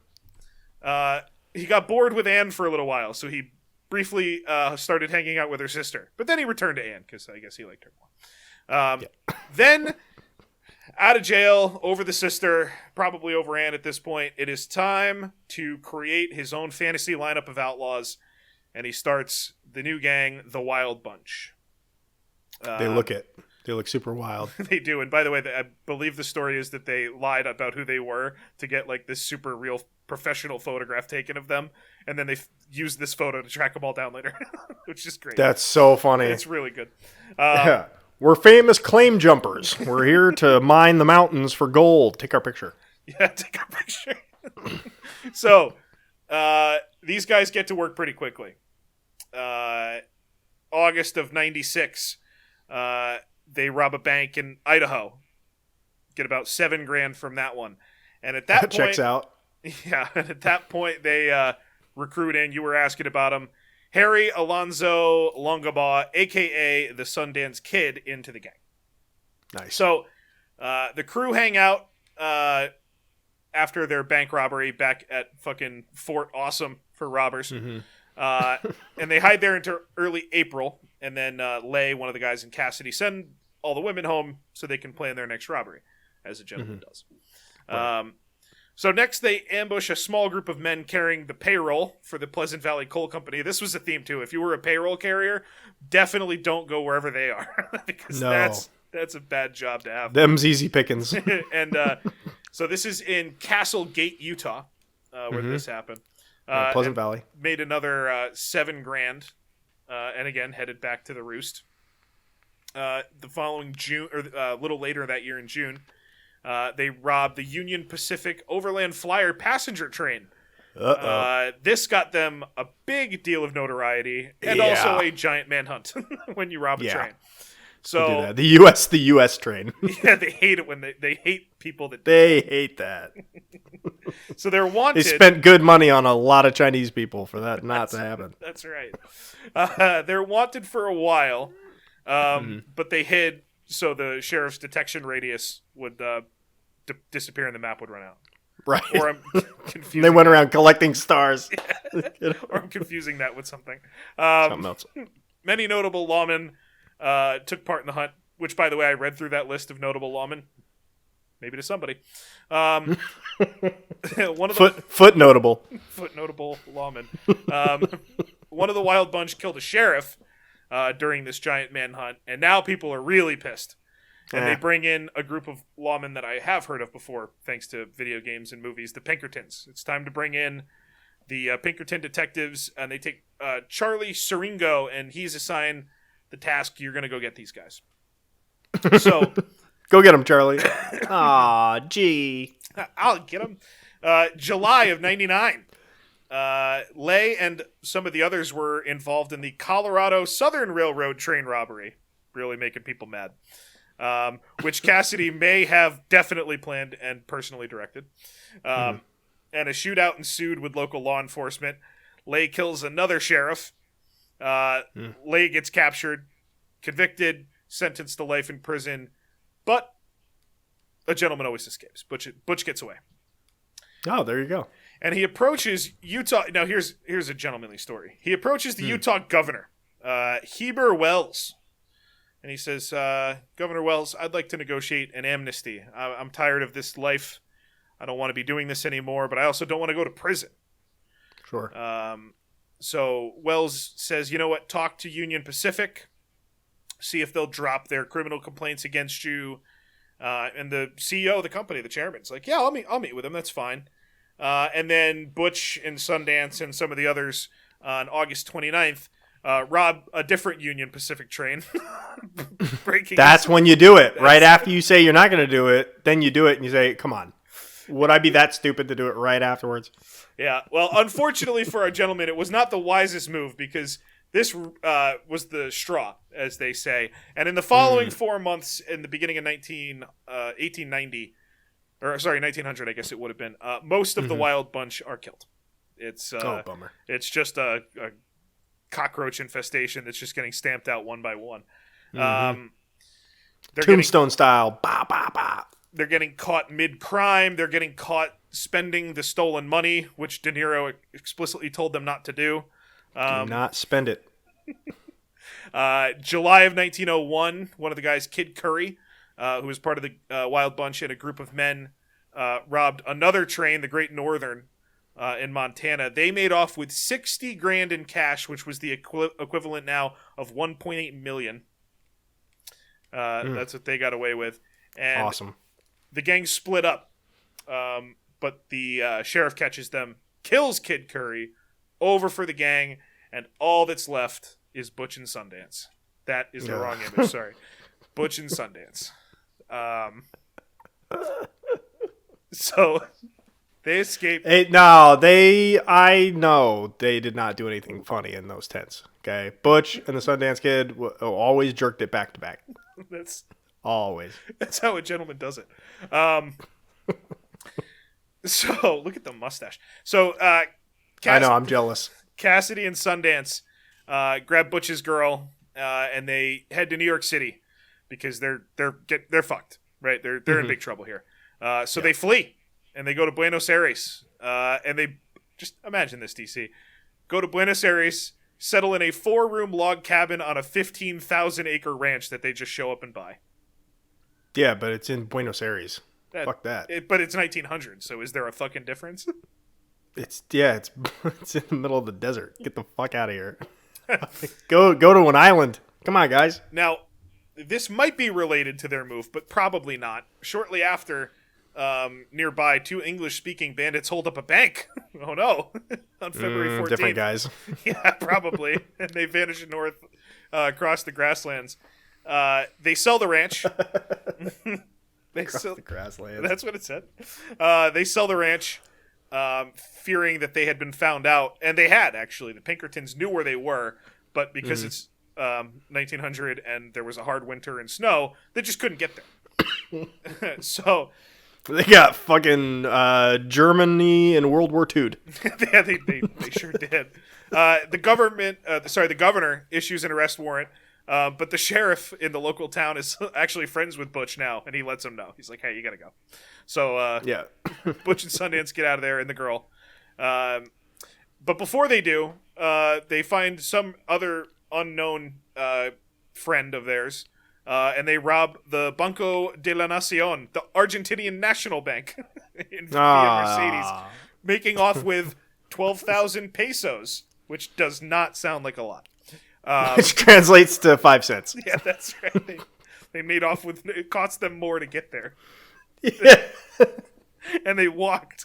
He got bored with Anne for a little while, so he briefly started hanging out with her sister. But then he returned to Anne, because I guess he liked her more. Then, out of jail, over the sister, probably over Anne at this point, it is time to create his own fantasy lineup of outlaws, and he starts the new gang, the Wild Bunch. They look super wild. They do. And by the way, I believe the story is that they lied about who they were to get like this super real professional photograph taken of them. And then they used this photo to track them all down later, which is great. That's so funny. It's really good. Yeah. We're famous claim jumpers. We're here to mine the mountains for gold. Take our picture. Yeah, take our picture. So, these guys get to work pretty quickly. August of 96, they rob a bank in Idaho. Get about $7 grand from that one. And at that point, checks out. Yeah, and at that point they recruit in, you were asking about him, Harry Alonzo Longabaugh, a.k.a. the Sundance Kid, into the gang. Nice. So the crew hang out after their bank robbery back at fucking Fort Awesome for robbers. Mm-hmm. And they hide there until early April, and then Lay, one of the guys in Cassidy, send all the women home so they can plan their next robbery, as a gentleman does. Right. So next they ambush a small group of men carrying the payroll for the Pleasant Valley Coal Company. This was a theme, too. If you were a payroll carrier, definitely don't go wherever they are, because that's a bad job to have. Them's easy pickings. And so this is in Castle Gate, Utah, where this happened. Pleasant Valley. Made another $7 grand, and again headed back to the Roost. The following June, or a little later that year in June, they robbed the Union Pacific Overland Flyer passenger train. This got them a big deal of notoriety and also a giant manhunt when you rob a train. So do that. The U.S. train. Yeah, they hate it when they hate people that they hate that. So they're wanted. They spent good money on a lot of Chinese people for that not to happen. That's right. They're wanted for a while, but they hid so the sheriff's detection radius would disappear and the map would run out. Right. Or I'm confusing. They went around collecting stars. Or I'm confusing that with something. Something else. Many notable lawmen took part in the hunt, which, by the way, I read through that list of notable lawmen. Maybe to somebody. One of the foot notable. Foot notable lawmen. One of the Wild Bunch killed a sheriff during this giant manhunt, and now people are really pissed. And they bring in a group of lawmen that I have heard of before, thanks to video games and movies, the Pinkertons. It's time to bring in the Pinkerton detectives, and they take Charlie Siringo, and he's assigned the task, you're going to go get these guys. So... Go get him, Charlie. Aw, gee. I'll get him. July of 99. Lay and some of the others were involved in the Colorado Southern Railroad train robbery. Really making people mad. Which Cassidy may have definitely planned and personally directed. And a shootout ensued with local law enforcement. Lay kills another sheriff. Lay gets captured, convicted, sentenced to life in prison. But a gentleman always escapes. Butch gets away. Oh, there you go. And he approaches Utah. Now, here's a gentlemanly story. He approaches the Utah governor, Heber Wells. And he says, Governor Wells, I'd like to negotiate an amnesty. I'm tired of this life. I don't want to be doing this anymore, but I also don't want to go to prison. Sure. So Wells says, you know what? Talk to Union Pacific. See if they'll drop their criminal complaints against you. And the CEO of the company, the chairman's like, yeah, I'll meet with him. That's fine. And then Butch and Sundance and some of the others on August 29th rob a different Union Pacific train. That's when you do it. Right after you say you're not going to do it, then you do it and you say, come on. Would I be that stupid to do it right afterwards? Yeah. Well, unfortunately for our gentleman, it was not the wisest move because this was the straw, as they say. And in the following 4 months, in the beginning of 1890, 1900, I guess it would have been, most of the Wild Bunch are killed. It's bummer. It's just a cockroach infestation that's just getting stamped out one by one. Tombstone style. Bah, bah, bah. They're getting caught mid-crime. They're getting caught spending the stolen money, which De Niro explicitly told them not to do. Do not spend it. July of 1901, one of the guys, Kid Curry, who was part of the Wild Bunch, and a group of men robbed another train, the Great Northern, in Montana. They made off with $60,000 in cash, which was the equivalent now of $1.8 million. That's what they got away with. And awesome. The gang split up, but the sheriff catches them, kills Kid Curry, over for the gang, and all that's left is Butch and Sundance. That is the wrong image, sorry. Butch and Sundance. So they escaped. I know they did not do anything funny in those tents. Okay, Butch and the Sundance Kid always jerked it back to back. That's always. That's how a gentleman does it. So look at the mustache. So I know, I'm jealous. Cassidy and Sundance grab Butch's girl, and they head to New York City because they're fucked, right? They're in big trouble here. So they flee and they go to Buenos Aires, and they just imagine this, DC. Go to Buenos Aires, settle in a 4-room log cabin on a 15,000-acre ranch that they just show up and buy. Yeah, but it's in Buenos Aires. Fuck that. But it's 1900, so is there a fucking difference? It's in the middle of the desert. Get the fuck out of here. Go to an island. Come on, guys. Now, this might be related to their move, but probably not. Shortly after, nearby, 2 English-speaking bandits hold up a bank. Oh no! On February 14th. Different guys. Yeah, probably. And they vanish north across the grasslands. They sell the ranch. Across the grasslands. That's what it said. They sell the ranch. fearing that they had been found out, and they had actually. The Pinkertons knew where they were, but because it's 1900 and there was a hard winter and snow, they just couldn't get there. So they got fucking Germany in World War II. Yeah, they sure did. The governor issues an arrest warrant, but the sheriff in the local town is actually friends with Butch now, and he lets him know. He's like, "Hey, you gotta go." So yeah, Butch and Sundance get out of there, and the girl. But before they do, they find some other unknown friend of theirs, and they rob the Banco de la Nación, the Argentinian National Bank, in via Mercedes, making off with 12,000 pesos, which does not sound like a lot. Which translates to 5 cents. Yeah, that's right. They made off with, it cost them more to get there. Yeah. And they walked.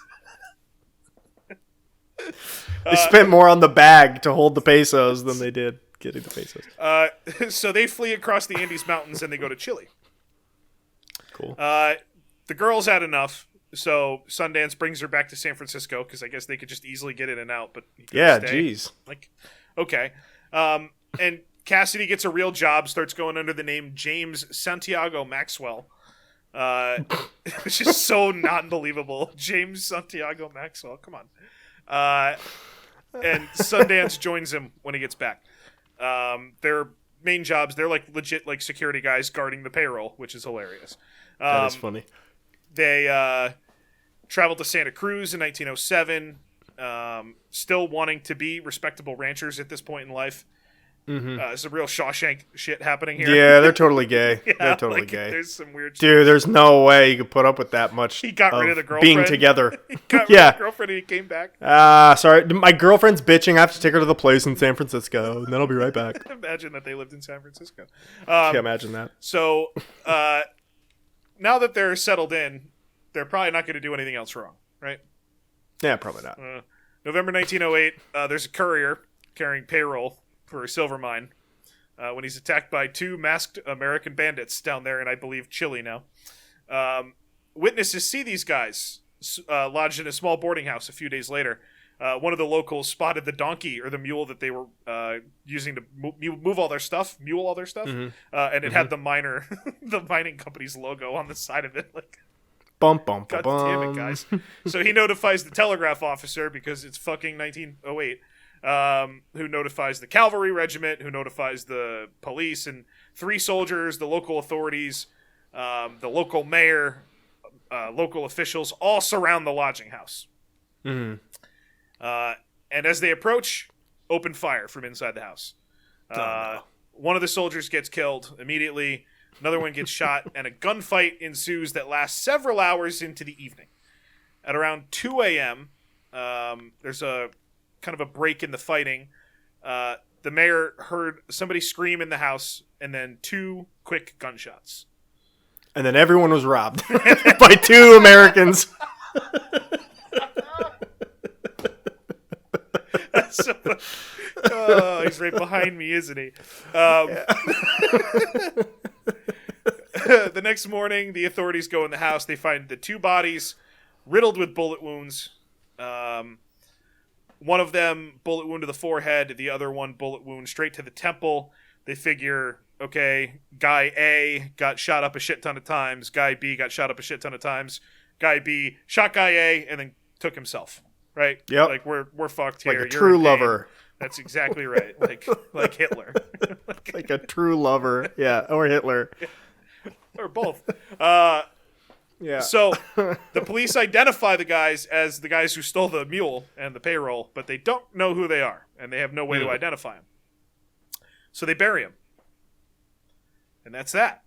They spent more on the bag to hold the pesos than they did getting the pesos. So they flee across the Andes Mountains and they go to Chile. Cool. The girl's had enough, so Sundance brings her back to San Francisco because I guess they could just easily get in and out. But yeah, stay. geez. Like, okay. And Cassidy gets a real job, starts going under the name James Santiago Maxwell. Which is so not believable. James Santiago Maxwell, come on. And Sundance joins him when he gets back. Their main jobs, they're like legit like security guys guarding the payroll, which is hilarious. That is funny. They traveled to Santa Cruz in 1907, still wanting to be respectable ranchers at this point in life. Mm-hmm. It's a real Shawshank shit happening here. Yeah, they're totally gay. Yeah, they're totally like, gay. There's some weird Dude, shit. there's no way you could put up with that much. He got rid of the girlfriend. Being together. He got rid yeah. of the girlfriend and he came back. Sorry, my girlfriend's bitching. I have to take her to the place in San Francisco, and then I'll be right back. Imagine that they lived in San Francisco. Can't imagine that. So, now that they're settled in, they're probably not going to do anything else wrong, right? Yeah, probably not. November 1908, there's a courier carrying payroll for a silver mine when he's attacked by 2 masked American bandits down there in, I believe, Chile now. Witnesses see these guys lodged in a small boarding house a few days later. One of the locals spotted the donkey or the mule that they were using to mule all their stuff, Mm-hmm. And it had the mining company's logo on the side of it. Like, bum, bum, God bum. damn it, guys. So he notifies the telegraph officer because it's fucking 1908. Who notifies the cavalry regiment, who notifies the police, and 3 soldiers, the local authorities, the local mayor, local officials, all surround the lodging house. Mm-hmm. And as they approach, open fire from inside the house. No. One of the soldiers gets killed immediately, another one gets shot, and a gunfight ensues that lasts several hours into the evening. At around 2 a.m., there's a kind of a break in the fighting. The mayor heard somebody scream in the house and then 2 quick gunshots. And then everyone was robbed by 2 Americans. He's right behind me, isn't he? The next morning, the authorities go in the house. They find the 2 bodies riddled with bullet wounds. One of them, bullet wound to the forehead. The other one, bullet wound straight to the temple. They figure, okay, guy A got shot up a shit ton of times. Guy B got shot up a shit ton of times. Guy B shot guy A and then took himself. Right? Yep. Like, we're fucked here. Like a You're true in pain. lover. That's exactly right. Like Hitler. Like a true lover. Yeah, or Hitler. Or both. Yeah. So the police identify the guys as the guys who stole the mule and the payroll, but they don't know who they are, and they have no way to identify them. So they bury him. And that's that.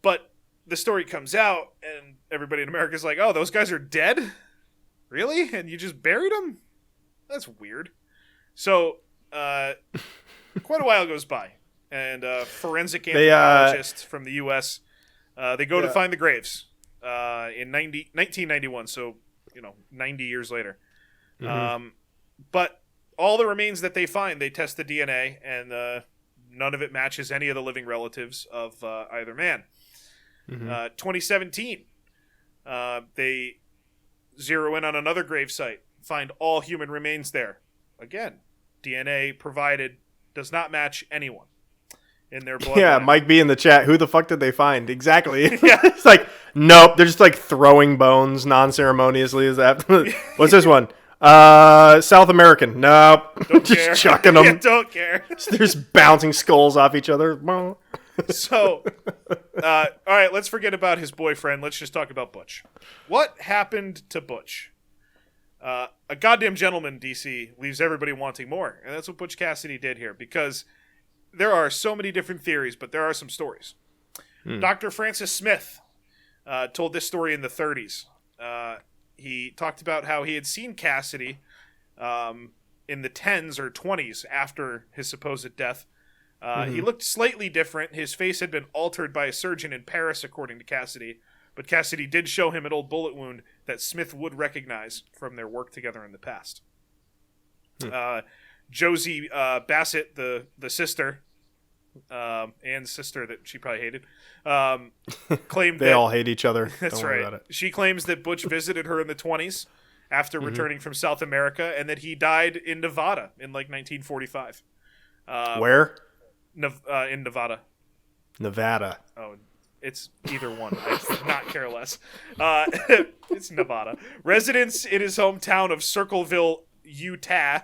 But the story comes out, and everybody in America is like, oh, those guys are dead? Really? And you just buried them? That's weird. So quite a while goes by, and a forensic anthropologist from the U.S., they go to find the graves in 1991, so 90 years later. Mm-hmm. But all the remains that they find, they test the DNA, and none of it matches any of the living relatives of either man. Mm-hmm. 2017, they zero in on another gravesite, find all human remains there. Again, DNA provided does not match anyone in their blood. Yeah, Mike B in the chat. Who the fuck did they find? Exactly. Yeah. It's like, nope. They're just like throwing bones non-ceremoniously. Is that? What's this one? South American. Nope. Don't just care. chucking them. Yeah, don't care. They're just bouncing skulls off each other. So, all right, let's forget about his boyfriend. Let's just talk about Butch. What happened to Butch? A goddamn gentleman, DC, leaves everybody wanting more. And that's what Butch Cassidy did here, because there are so many different theories, but there are some stories. Dr. Francis Smith told this story in the 30s. He talked about how he had seen Cassidy in the 10s or 20s after his supposed death. He looked slightly different. His face had been altered by a surgeon in Paris, according to Cassidy. But Cassidy did show him an old bullet wound that Smith would recognize from their work together in the past. Josie Bassett, the sister, Anne's sister that she probably hated, claimed they all hate each other. That's Don't worry right. about it. She claims that Butch visited her in the 20s after returning from South America, and that he died in Nevada in like 1945. Where? In Nevada. Nevada. Oh, it's either one. I could not care less. It's Nevada. Residents in his hometown of Circleville, Utah,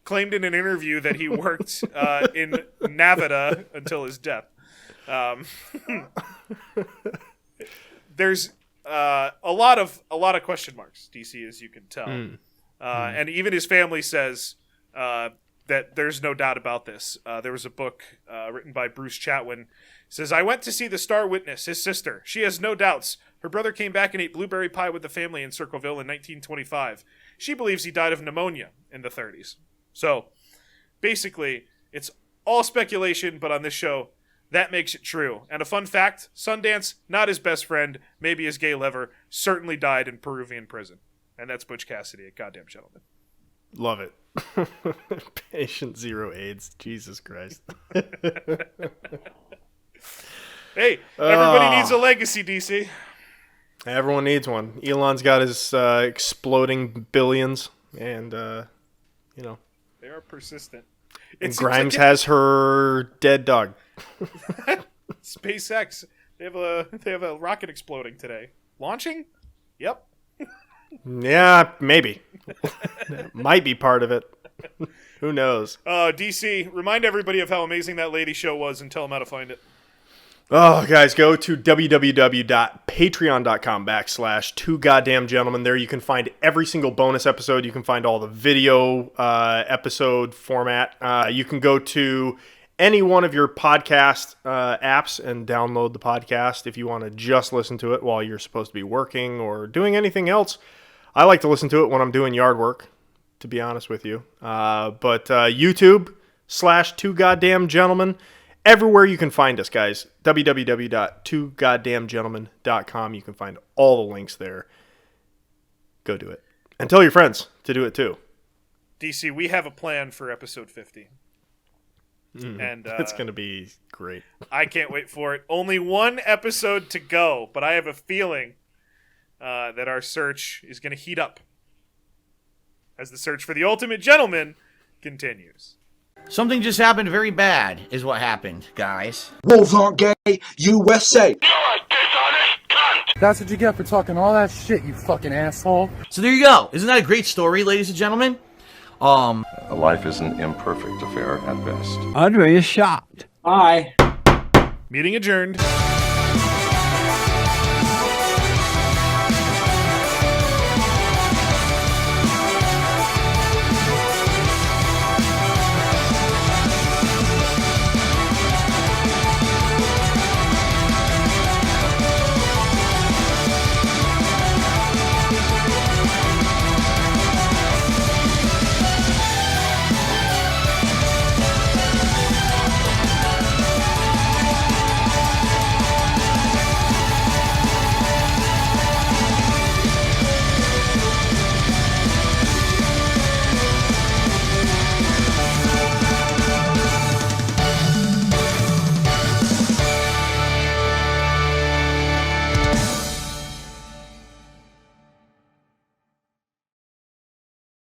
claimed in an interview that he worked in Nevada until his death. There's a lot of question marks, DC, as you can tell, and even his family says that there's no doubt about this. There was a book written by Bruce Chatwin. It says, I went to see the star witness, his sister. She has no doubts. Her brother came back and ate blueberry pie with the family in Circleville in 1925. She believes he died of pneumonia in the 30s. So, basically, it's all speculation, but on this show, that makes it true. And a fun fact, Sundance, not his best friend, maybe his gay lover, certainly died in Peruvian prison. And that's Butch Cassidy, a goddamn gentleman. Love it. Patient zero AIDS. Jesus Christ. Hey, everybody needs a legacy, DC. Everyone needs one. Elon's got his exploding billions, and, you know. They are persistent. And Grimes has her dead dog. SpaceX. They have a rocket exploding today. Launching? Yep. Yeah, maybe. Might be part of it. Who knows? DC, remind everybody of how amazing that lady show was and tell them how to find it. Oh, guys, go to www.patreon.com/2goddamngentlemen. There you can find every single bonus episode. You can find all the video episode format. You can go to any one of your podcast apps and download the podcast if you want to just listen to it while you're supposed to be working or doing anything else. I like to listen to it when I'm doing yard work, to be honest with you. But YouTube/2goddamngentlemen. Everywhere you can find us, guys. www.2goddamngentlemen.com. You can find all the links there. Go do it. And tell your friends to do it too. DC, we have a plan for episode 50. And it's going to be great. I can't wait for it. Only one episode to go, but I have a feeling that our search is going to heat up as the search for the ultimate gentleman continues. Something just happened very bad, is what happened, guys. Wolves aren't gay, USA. That's what you get for talking all that shit, you fucking asshole. So there you go. Isn't that a great story, ladies and gentlemen? Life is an imperfect affair at best. Andre is shocked. Bye. Meeting adjourned.